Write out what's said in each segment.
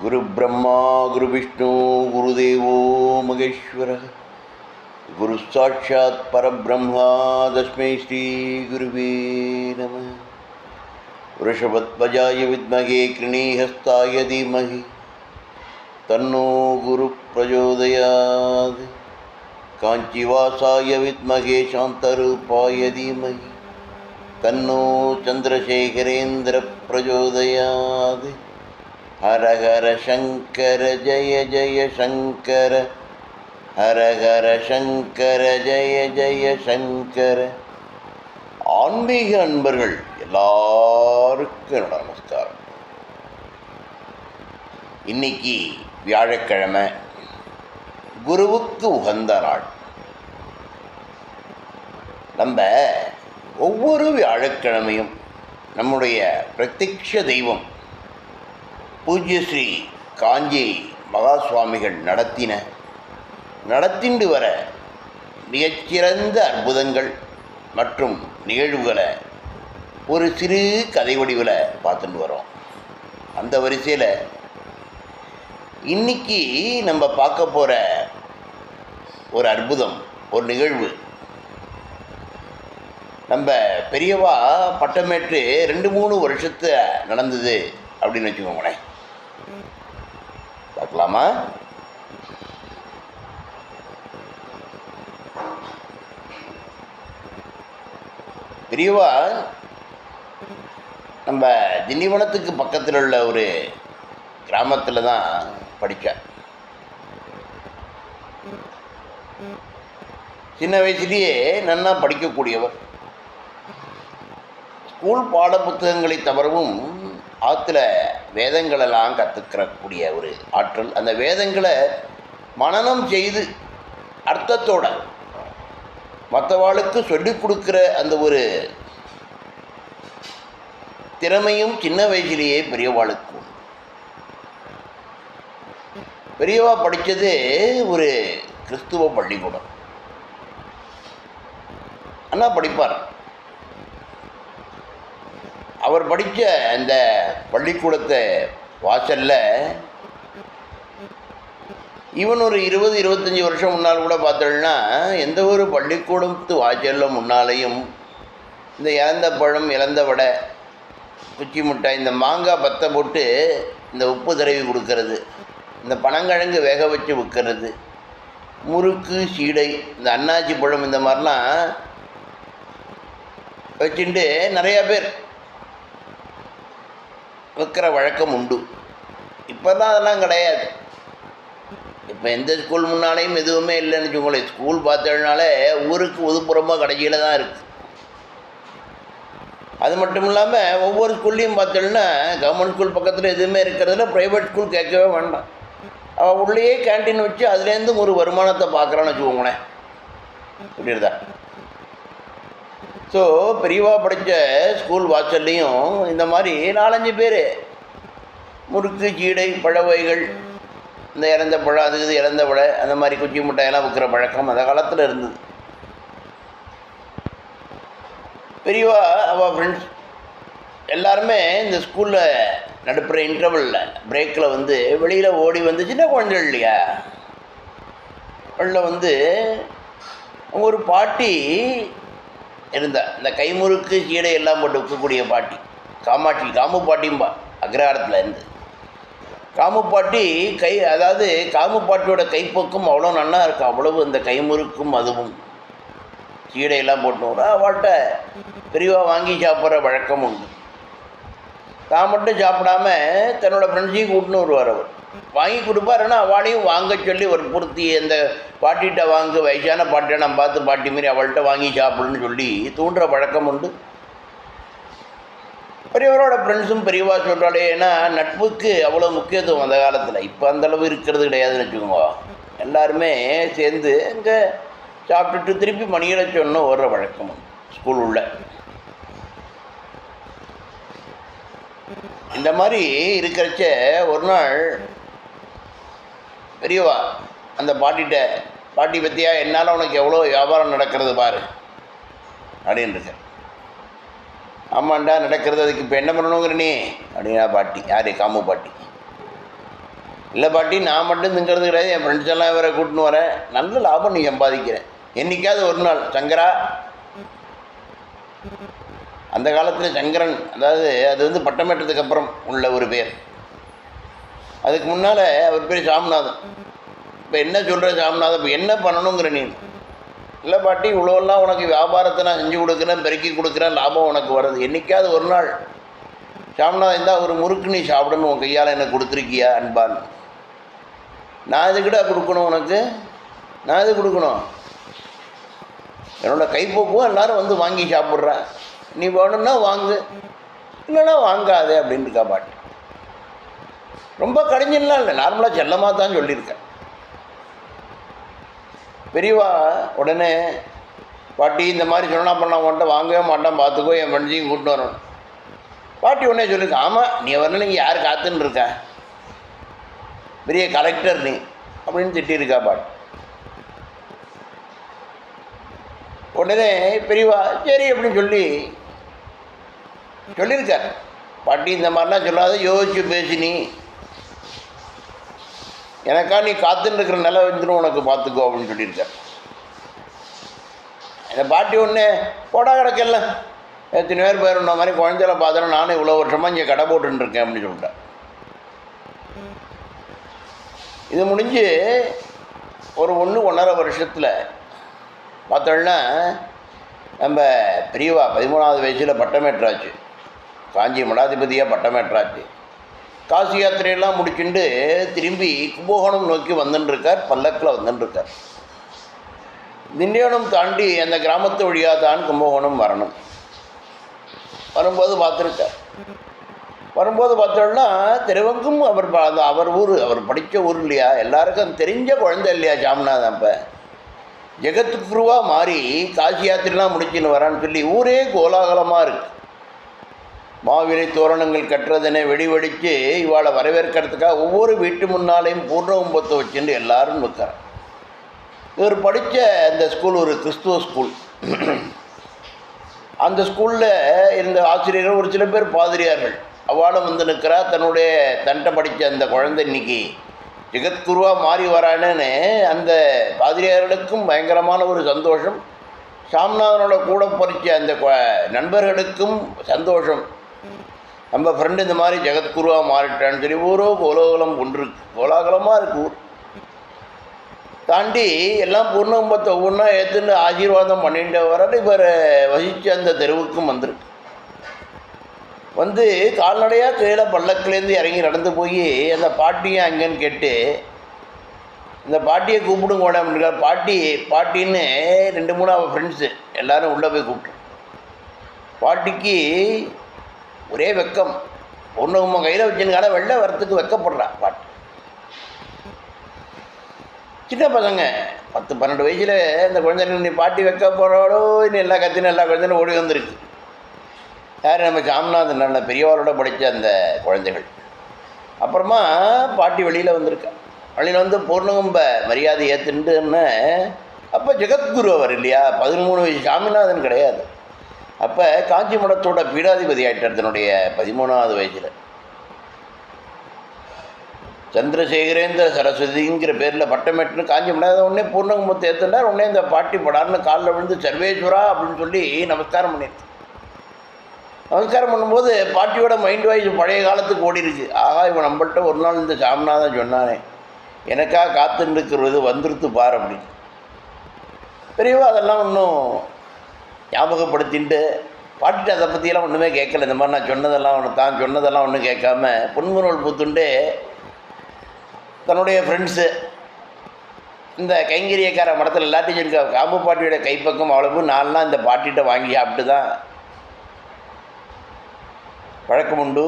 गुरु ब्रह्मा गुरु विष्णु गुरुदेवो महेश्वरः गुरु साक्षात् परब्रह्मा तस्मै श्री गुरुवे नमः। वृषभध्वजाय विद्महे कृणीहस्ताय धीमहि तन्नो गुरु प्रचोदयात्। काञ्चीवासाय विद्महे शान्तरूपाय धीमहि तन्नो चन्द्रशेखरेन्द्र प्रचोदयात्। हर हर शंकर जय जय शंकर, हर हर शंकर जय जय शंकर। ஆன்மீக அன்பர்கள் எல்லாருக்கும் என்னோட நமஸ்காரம். இன்னைக்கு வியாழக்கிழமை, குருவுக்கு உகந்த நாள். நம்ம ஒவ்வொரு வியாழக்கிழமையும் நம்முடைய பிரத்யக்ஷ தெய்வம் பூஜ்ய ஸ்ரீ காஞ்சி மகா சுவாமிகள் நடத்திண்டு வர மிகச்சிறந்த அற்புதங்கள் மற்றும் நிகழ்வுகளை ஒரு சிறு கதை வடிவில் பார்த்துட்டு வரோம். அந்த வரிசையில் இன்னைக்கு நம்ம பார்க்க போகிற ஒரு அற்புதம், ஒரு நிகழ்வு, நம்ம பெரியவா பட்டமேற்று 2-3 வருஷத்து நடந்தது அப்படின்னு வச்சுக்கோங்களேன். பார்க்கலாமா? பெரியவா நம்ம திண்டிவனத்துக்கு பக்கத்தில் உள்ள ஒரு கிராமத்தில் தான் படித்தார். சின்ன வயசுலேயே நன்னா படிக்கக்கூடியவர். ஸ்கூல் பாட புத்தகங்களை தவிரவும் ஆற்றுல வேதங்களெல்லாம் கற்றுக்கிறக்கூடிய ஒரு ஆற்றல். அந்த வேதங்களை மனனம் செய்து அர்த்தத்தோட மற்றவாளுக்கு சொல்லிக் கொடுக்குற அந்த ஒரு திறமையும் சின்ன வயசுலேயே பெரியவாளுக்கு. பெரியவா படித்தது ஒரு கிறிஸ்துவ பள்ளிக்கூடம். அண்ணா படிப்பார். அவர் படித்த அந்த பள்ளிக்கூடத்தை வாசலில் ஈவன் ஒரு 20-25 வருஷம் முன்னால் கூட பார்த்தோம்னா எந்த ஒரு பள்ளிக்கூடத்து வாசலில் முன்னாலேயும் இந்த இழந்த பழம், இழந்த வடை, குச்சி மிட்டாய், இந்த மாங்காய் பத்தை போட்டு இந்த உப்பு தடவி கொடுக்கறது, இந்த பனங்கிழங்கு வேக வச்சு விற்கிறது, முறுக்கு, சீடை, இந்த அன்னாச்சி பழம், இந்த மாதிரிலாம் வச்சுட்டு நிறையா பேர் வைக்கிற வழக்கம் உண்டு. இப்போ தான் அதெல்லாம் கிடையாது. இப்போ எந்த ஸ்கூல் முன்னாலேயும் எதுவுமே இல்லைன்னு வச்சுக்கோங்களேன். ஸ்கூல் பார்த்ததுனால ஊருக்கு ஒதுப்புறமாக கடைசியில் தான் இருக்குது. அது மட்டும் இல்லாமல் ஒவ்வொரு ஸ்கூல்லையும் பார்த்தோம்னா கவர்மெண்ட் ஸ்கூல் பக்கத்தில் எதுவுமே இருக்கிறதுல ப்ரைவேட் ஸ்கூல் கேட்கவே வேண்டாம். அவள் உள்ளேயே கேன்டீன் வச்சு அதுலேருந்து ஒரு வருமானத்தை பார்க்குறான்னு வச்சுக்கோங்களேன். புரியுறதா? ஸோ பெரியவா படித்த ஸ்கூல் வாசல்லையும் இந்த மாதிரி 4-5 பேர் முறுக்கு, சீடை, பழ வகைகள், இந்த இறந்த பழம், அது இது இறந்த வடை, அந்த மாதிரி குச்சி மிட்டாயெல்லாம் விற்கிற பழக்கம் அந்த காலத்தில் இருந்தது. பெரியவா அவள் ஃப்ரெண்ட்ஸ் எல்லாருமே இந்த ஸ்கூலில் நடுப்புற இன்டர்வலில் பிரேக்கில் வந்து வெளியில் ஓடி வந்து, சின்ன குழந்தைகள் இல்லையா, வெளில வந்து ஒரு பாட்டி இருந்தா. இந்த கைமுறுக்கு, சீடை எல்லாம் போட்டு விற்கக்கூடிய பாட்டி, காமாட்சி, காமு பாட்டிம்பா, அக்ரஹாரத்தில் இருந்து. காமு பாட்டி அதாவது காமு பாட்டியோட கைப்பக்கம் அவ்வளோ நல்லா இருக்கும். அவ்வளவு இந்த கைமுறுக்கும் அதுவும் சீடையெல்லாம் போட்டு அவள்கிட்ட பெரியவா வாங்கி சாப்பிட்ற வழக்கம் உண்டு. தான் மட்டும் சாப்பிடாம தன்னோட ஃப்ரெண்ட்ஸையும் கூட்டின்னு வருவார். அவர் வாங்கி கொடுப்பாருன்னா அவளையும் வாங்க சொல்லி வற்புறுத்தி, அந்த பாட்டிகிட்ட வாங்க, வயசான பாட்டியை நம்ம பார்த்து பாட்டி மாரி அவள்கிட்ட வாங்கி சாப்பிடுன்னு சொல்லி தூண்டுற பழக்கம் உண்டு. பெரியவரோட ஃப்ரெண்ட்ஸும் பெரியவா சொல்கிறாளே, ஏன்னா நட்புக்கு அவ்வளோ முக்கியத்துவம் அந்த காலத்தில். இப்போ அந்தளவு இருக்கிறது கிடையாதுன்னு வச்சுக்கோங்க. எல்லாருமே சேர்ந்து இங்கே சாப்பிட்டுட்டு திருப்பி மணியிட சொன்ன ஓடுற வழக்கம் ஸ்கூல் உள்ள. இந்த மாதிரி இருக்கிறச்ச ஒரு நாள் பெரியவா அந்த பாட்டிகிட்ட, பாட்டி பற்றியா, என்னால் உனக்கு எவ்வளோ வியாபாரம் நடக்கிறது பாரு அப்படின்னு இருக்க. ஆமாண்டா நடக்கிறது, அதுக்கு இப்போ என்ன பண்ணணுங்கிற நீ அப்படின்னா பாட்டி, யார் காமு பாட்டி. இல்லை பாட்டி, நான் மட்டும் திங்கிறது கிடையாது, என் ஃப்ரெண்ட்ஸ் எல்லாம் வேற கூட்டின்னு வரேன், நல்ல லாபம் நீ சம்பாதிக்கிறேன். என்றைக்காவது ஒரு நாள் சங்கரா, அந்த காலத்தில் சங்கரன், அதாவது அது வந்து பட்டமேட்டத்துக்கு அப்புறம் உள்ள ஒரு பேர். அதுக்கு முன்னால் அவர் பேர் சாமிநாதன். இப்போ என்ன சொல்கிற சாமிநாதன், இப்போ என்ன பண்ணணுங்கிற நீ? இல்லை பாட்டி, இவ்வளோலாம் உனக்கு வியாபாரத்தை நான் செஞ்சு கொடுக்குறேன், பெருக்கி கொடுக்குறேன், லாபம் உனக்கு வருது. என்றைக்காவது ஒரு நாள் சாமிநாதன் இருந்தால் ஒரு முறுக்கு நீ சாப்பிடணும், உன் கையால் எனக்கு கொடுத்துருக்கியா அன்பான்? நான் இதுக்கிட்ட கொடுக்கணும் உனக்கு? நான் இது கொடுக்கணும்? என்னோடய கைப்போக்கும் எல்லோரும் வந்து வாங்கி சாப்பிட்றேன், நீ வேணும்னா வாங்கு, இல்லைன்னா வாங்காதே அப்படின்னு இருக்கா பாட்டி. ரொம்ப கடிஞ்சலாம் இல்லை, நார்மலாக செல்லமாக தான் சொல்லியிருக்கேன். பெரியவா உடனே, பாட்டி இந்த மாதிரி சொன்னா பண்ண உன்ட்ட வாங்கவே மாட்டான், பார்த்துக்கோ, என் ஃப்ரெண்ட்ஸையும் கூப்பிட்டு வரணும். பாட்டி உடனே சொல்லியிருக்கேன், ஆமாம் நீ வரணும், நீங்கள் யார் காத்துன்னு இருக்கா, பெரிய கலெக்டர் நீ அப்படின்னு திட்டிருக்கா பாட்டி. உடனே பெரியவா சரி அப்படின்னு சொல்லியிருக்கார். பாட்டி இந்த மாதிரிலாம் சொல்லாத, யோசிச்சு பேசினி, எனக்கா நீ காத்துன்னு இருக்கிற நிலை வந்துடும் உனக்கு, பார்த்துக்கோ அப்படின்னு சொல்லியிருக்கார். இந்த பாட்டி ஒன்று போடா கிடக்கல, எத்தனை பேர் போயிருந்த மாதிரி குழந்தையில பார்த்தோன்னா நானும் இவ்வளோ வருஷமாக இங்கே கடை போட்டுருக்கேன் அப்படின்னு சொல்லிட்டேன். இது முடிஞ்சு ஒரு 1.5 வருஷத்தில் பார்த்தோன்னா நம்ம பெரியவா 13வது வயசில் பட்டமேற்றாச்சு, காஞ்சி மடாதிபதியாக பட்டமேற்றாச்சு. காசி யாத்திரையெல்லாம் முடிச்சுட்டு திரும்பி கும்பகோணம் நோக்கி வந்துட்டுருக்கார், பல்லக்கில் வந்துட்டுருக்கார். திண்டிவனம் தாண்டி அந்த கிராமத்து வழியாக தான் கும்பகோணம் வரணும். வரும்போது பார்த்துருக்கார். வரும்போது பார்த்தோன்னா திருவங்கும் அவர் ஊர், அவர் படித்த ஊர் இல்லையா, எல்லாருக்கும் தெரிஞ்ச குழந்தை இல்லையா சாமிநாதன். அப்போ ஜெகத்குருவாக மாறி காசி யாத்திரைலாம் முடிச்சுன்னு வரான்னு சொல்லி ஊரே கோலாகலமாக இருக்குது. மாவிலை தோரணங்கள் கட்டுறதுனே வெடிவெடித்து இவாளை வரவேற்கிறதுக்காக ஒவ்வொரு வீட்டு முன்னாலேயும் பூர்ணகும்பத்தை வச்சுட்டு எல்லோரும் நிற்கிறார். இவர் படித்த அந்த ஸ்கூல் ஒரு கிறிஸ்துவ ஸ்கூல். அந்த ஸ்கூலில் இருந்த ஆசிரியர்கள் ஒரு சில பேர் பாதிரியார்கள். அவளும் வந்து நிற்கிறா, தன்ட்ட படித்த அந்த குழந்தை இன்னைக்கு ஜெகத்குருவாக மாறி வரானேன்னு அந்த பாதிரியார்களுக்கும் பயங்கரமான ஒரு சந்தோஷம். சாமிநாதனோட கூட படித்த அந்த நண்பர்களுக்கும் சந்தோஷம். நம்ம ஃப்ரெண்டு இந்த மாதிரி ஜெகத்குருவாக மாறிட்டான்னு சொல்லி ஊரோ கோலாகலம் கொண்டிருக்கு, கோலாகலமாக இருக்குது ஊர். தாண்டி எல்லாம் பூர்ணகும்பத்தை ஒவ்வொன்றா ஏற்றுன்னு ஆசீர்வாதம் பண்ணிட்டு வர இவர் வசித்து அந்த தெருவுக்கும் வந்திருக்கு. வந்து கால்நடையாக கீழே பல்லக்கிலேருந்து இறங்கி நடந்து போய் அந்த பாட்டியும் அங்கேன்னு கேட்டு இந்த பாட்டியை கூப்பிடுங்க கூட அப்படின்னா பாட்டின்னு 2-3 அவள் ஃப்ரெண்ட்ஸு எல்லோரும் உள்ளே போய் கூப்பிட்டு. பாட்டிக்கு ஒரே வெக்கம், பொண்ணுகும்பம் கையில் வச்சுருக்கால வெளில வரத்துக்கு வெக்கப்படுறான் பாட்டி. சின்ன பசங்க 10-12 வயசில் இந்த குழந்தைங்க நீ பாட்டி வைக்க போகிறாளோ இன்னும் எல்லா கத்தினும் எல்லா குழந்தையும் ஓடி வந்திருக்கு. யார் நம்ம சாமிநாதன் நல்ல பெரியவாளோட படித்த அந்த குழந்தைகள். அப்புறமா பாட்டி வெளியில் வந்திருக்கா. வெளியில் வந்து பூர்ணகும்ப மரியாதை ஏற்றுன்னு. அப்போ ஜெகத்குரு அவர் இல்லையா, 13 வயசு சாமிநாதன் கிடையாது. அப்போ காஞ்சி மடத்தோட பீடாதிபதி ஆகிட்டார் தன்னுடைய 13வது வயசில். சந்திரசேகரேந்திர சரஸ்வதிங்கிற பேரில் பட்டமேட்டுன்னு காஞ்சி மடம். உடனே பூர்ணகும்பத்தை ஏற்றுனார். உடனே இந்த பாட்டி படார்னு காலில் விழுந்து சர்வேஸ்வரா அப்படின்னு சொல்லி நமஸ்காரம் பண்ணியிருக்கு. நமஸ்காரம் பண்ணும்போது பாட்டியோட மைண்ட் வாய்ஸ் பழைய காலத்துக்கு ஓடி இருக்கு. ஆகா, இவன் நம்மள்கிட்ட ஒரு நாள் இந்த சாமிநாதன் சொன்னானே, எனக்காக காத்துருக்கிறது வந்துருத்து பார் அப்படின்னு. பெரியவா அதெல்லாம் ஒன்றும் ஞாபகப்படுத்தின்ட்டு பாட்டிட்டு அதை பற்றியெல்லாம் ஒன்றுமே கேட்கல. இந்த மாதிரி நான் சொன்னதெல்லாம் ஒன்றும் கேட்காம பொன்முனோல் பூத்துண்டு தன்னுடைய ஃப்ரெண்ட்ஸு இந்த கைங்கரியக்கார மடத்தில் எல்லாத்தையும் இருக்கா. காம்பு பாட்டியோட கைப்பக்கம் அவ்வளவு 4 நாள் இந்த பாட்டிகிட்ட வாங்கி சாப்பிட்டு தான் பழக்கம் உண்டு.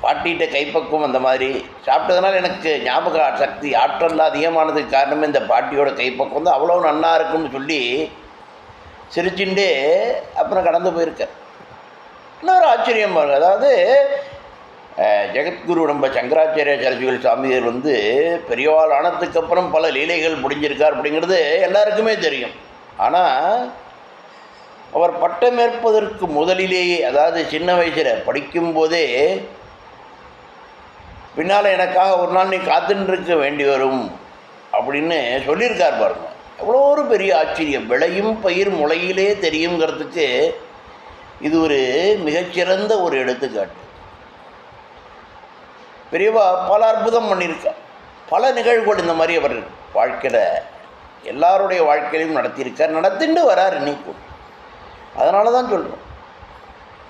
பாட்டிகிட்ட கைப்பக்கம் அந்த மாதிரி சாப்பிட்டதுனால எனக்கு ஞாபக சக்தி ஆற்றல் அதிகமானதுக்கு காரணமே இந்த பாட்டியோட கைப்பக்கம் வந்து அவ்வளோ நல்லா இருக்குன்னு சொல்லி சிரிச்சுட்டு அப்புறம் கடந்து போயிருக்கார். இன்னொரு ஆச்சரியம் பாருங்க, அதாவது ஜெகத்குரு நம்ம சங்கராச்சாரிய சரஸ்வதி சுவாமிகள் வந்து பெரியவாள் ஆனதுக்கப்புறம் பல லீலைகள் முடிஞ்சிருக்கார் அப்படிங்கிறது எல்லாருக்குமே தெரியும். ஆனால் அவர் பட்டமேற்பதற்கு முதலிலேயே, அதாவது சின்ன வயசில் படிக்கும்போதே பின்னால் எனக்காக ஒரு நாள் நீ காத்துருக்க வேண்டி வரும் அப்படின்னு சொல்லியிருக்கார் பாருங்க. எவ்வளோ ஒரு பெரிய ஆச்சரியம். விளையும் பயிர் முளையிலே தெரியுங்கிறதுக்கு இது ஒரு மிகச்சிறந்த ஒரு எடுத்துக்காட்டு. பெரியவா பல அற்புதம் பண்ணியிருக்கார். பல நிகழ்வுகள் இந்த மாதிரி அவர் வாழ்க்கையில் எல்லாருடைய வாழ்க்கையிலையும் நடத்தியிருக்கார், நடத்திட்டு வரார் இன்னைக்கும். அதனால தான் சொல்கிறோம்,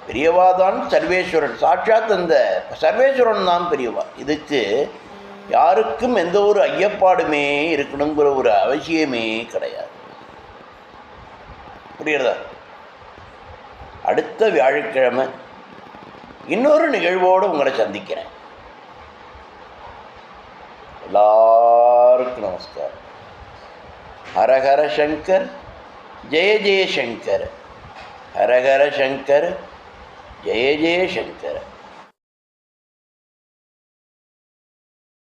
பெரியவா தான் சர்வேஸ்வரன், சாட்சாத் அந்த சர்வேஸ்வரன் தான் பெரியவா. இதுக்கு யாருக்கும் எந்த ஒரு ஐயப்பாடுமே இருக்கணுங்கிற ஒரு அவசியமே கிடையாது. புரியுறதா? அடுத்த வியாழக்கிழமை இன்னொரு நிகழ்வோடு உங்களை சந்திக்கிறேன். எல்லாருக்கும் நமஸ்காரம். ஹரஹர சங்கர், ஜெய ஜெய சங்கர். ஹரஹர சங்கர், ஜெய ஜெய சங்கர்.